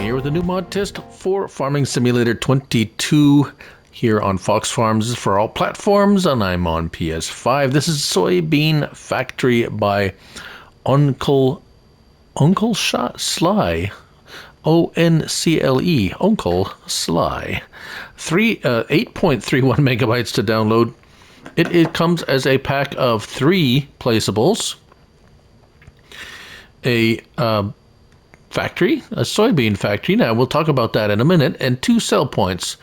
here with a new mod test for Farming Simulator 22 here on Fox Farms. This is for all platforms, and I'm on PS5. This is Soybean Factory by Oncle-Sly. O-N-C-L-E, Oncle-Sly. 8.31 megabytes to download. It comes as a pack of 3 placeables, a factory, a soybean factory. Now we'll talk about that in a minute, and 2 sell points,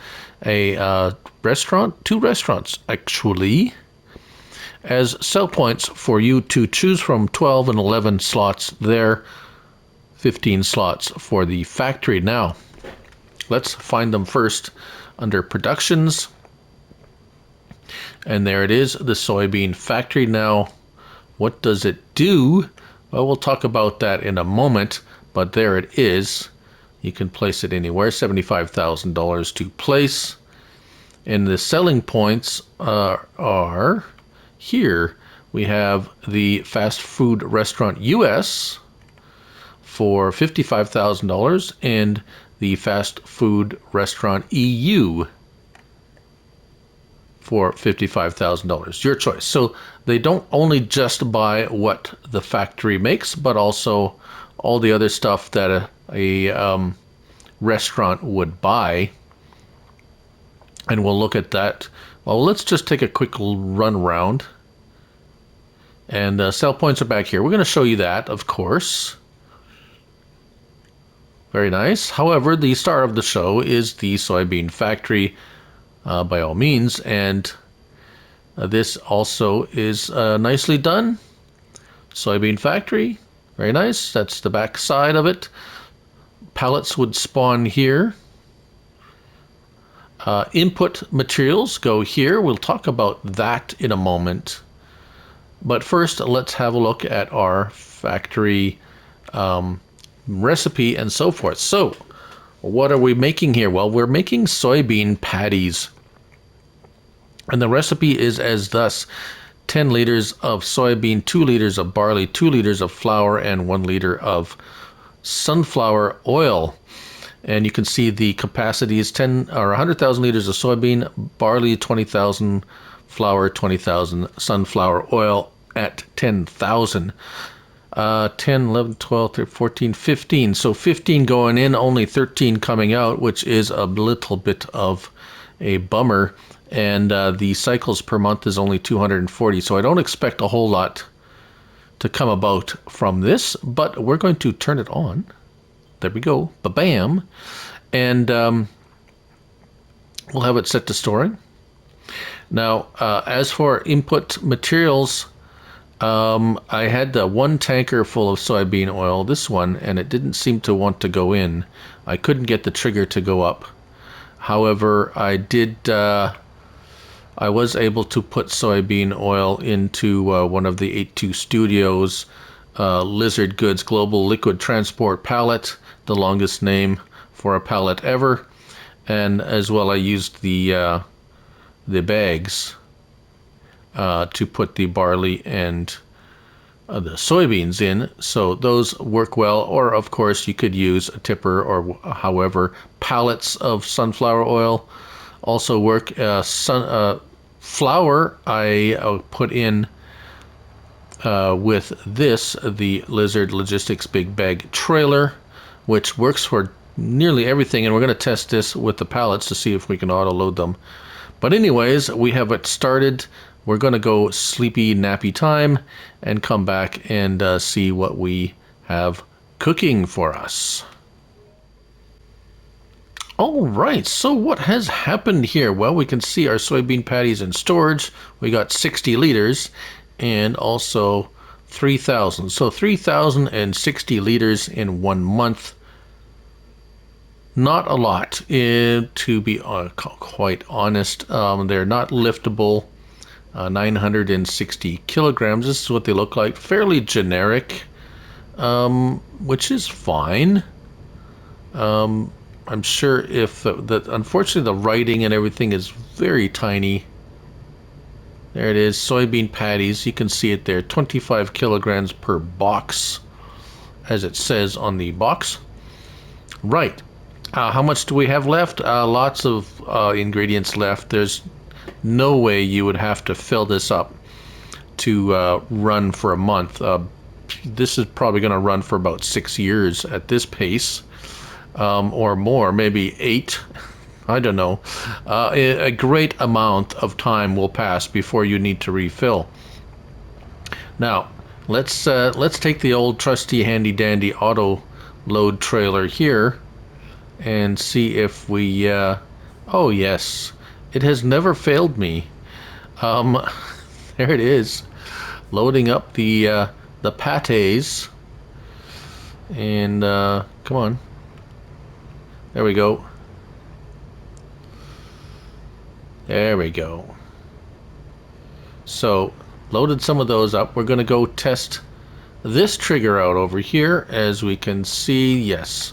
a restaurant, 2 restaurants actually, as sell points for you to choose from. 12 and 11 slots there, 15 slots for the factory. Now let's find them first under productions, and there it is, the soybean factory. Now what does it do? Well, we'll talk about that in a moment. But there it is. You can place it anywhere. $75,000 to place. And the selling points are here. We have the fast food restaurant US for $55,000 and the fast food restaurant EU for $55,000. Your choice. So they don't only just buy what the factory makes, but also all the other stuff that a restaurant would buy. And we'll look at that. Well, let's just take a quick run around. And sell points are back here. We're going to show you that, of course. Very nice. However, the star of the show is the soybean factory, by all means. And this also is nicely done. Soybean factory. Very nice. That's the back side of it. Pallets would spawn here. Input materials go here. We'll talk about that in a moment. But first, let's have a look at our factory recipe and so forth. So, what are we making here? Well, we're making soybean patties. And the recipe is as thus: 10 liters of soybean, 2 liters of barley, 2 liters of flour, and 1 liter of sunflower oil. And you can see the capacity is 100,000 liters of soybean, barley 20,000, flour 20,000, sunflower oil at 10,000. 10, 11, 12, 13, 14, 15. So 15 going in, only 13 coming out, which is a little bit of a bummer. And the cycles per month is only 240, so I don't expect a whole lot to come about from this, but we're going to turn it on. There we go, ba-bam, and we'll have it set to storing. Now, as for input materials, I had 1 tanker full of soybean oil, this one, and it didn't seem to want to go in. I couldn't get the trigger to go up. However, I was able to put soybean oil into one of the 82 Studios Lizard Goods Global Liquid Transport pallet, the longest name for a pallet ever. And as well, I used the bags to put the barley and the soybeans in, so those work well. Or of course, you could use a tipper or however. Pallets of sunflower oil also work. Flour I put in with this, the Lizard Logistics Big Bag Trailer, which works for nearly everything, and we're going to test this with the pallets to see if we can auto-load them. But anyways, we have it started. We're going to go sleepy nappy time and come back and see what we have cooking for us. All right, so what has happened here? Well, we can see our soybean patties in storage. We got 60 liters and also 3,000. So 3,060 liters in 1 month. Not a lot, to be quite honest. They're not liftable. 960 kilograms. This is what they look like. Fairly generic, which is fine. I'm sure if unfortunately the writing and everything is very tiny. There it is, soybean patties. You can see it there, 25 kilograms per box, as it says on the box. Right. How much do we have left? Lots of ingredients left. There's no way you would have to fill this up to run for a month. This is probably going to run for about 6 years at this pace, or more, maybe 8. I don't know. A great amount of time will pass before you need to refill. Now, let's take the old trusty handy dandy auto load trailer here and see if we. Oh yes, it has never failed me. There it is, loading up the pâtés, and come on. There we go. There we go. So, loaded some of those up. We're going to go test this trigger out over here. As we can see, yes.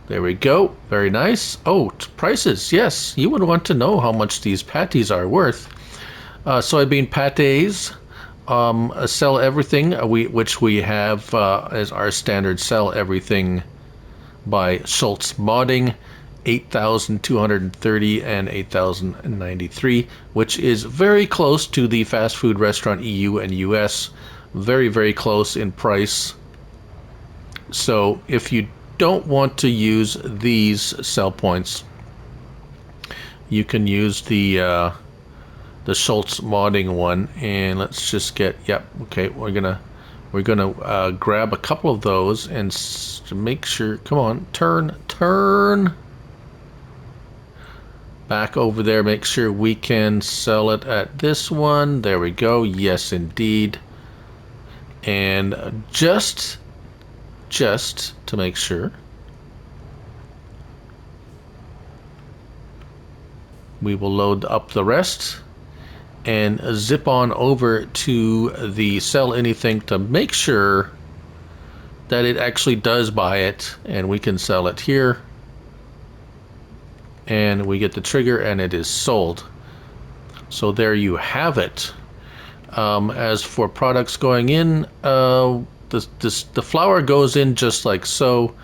There we go. Very nice. Oh, prices. Yes, you would want to know how much these patties are worth. Soybean pâtés. Sell everything, which we have as our standard sell everything by Schultz Modding. 8,230 and 8,093, which is very close to the fast food restaurant EU and US. Very, very close in price. So if you don't want to use these sell points, you can use the Schultz Modding one. And let's just get, yep, okay, we're gonna grab a couple of those and make sure. Come on, turn. Back over there, make sure we can sell it at this one. There we go. Yes, indeed. And just to make sure, we will load up the rest and zip on over to the sell anything to make sure that it actually does buy it, and we can sell it here. And we get the trigger and it is sold. So there you have it. As for products going in, the flour goes in just like so.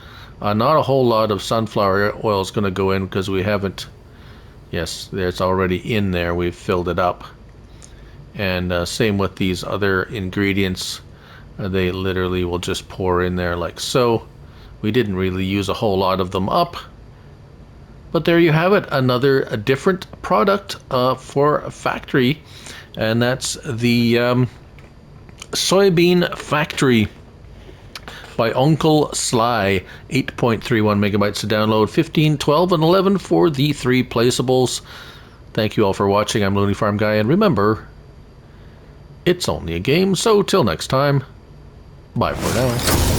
Not a whole lot of sunflower oil is going to go in because we haven't. Yes, it's already in there. We've filled it up. And same with these other ingredients. They literally will just pour in there like so. We didn't really use a whole lot of them up. But there you have it, a different product for a factory, and that's the Soybean Factory by Oncle-Sly. 8.31 megabytes to download, 15, 12, and 11 for the 3 placeables. Thank you all for watching. I'm Looney Farm Guy, and remember, it's only a game, so till next time, bye for now.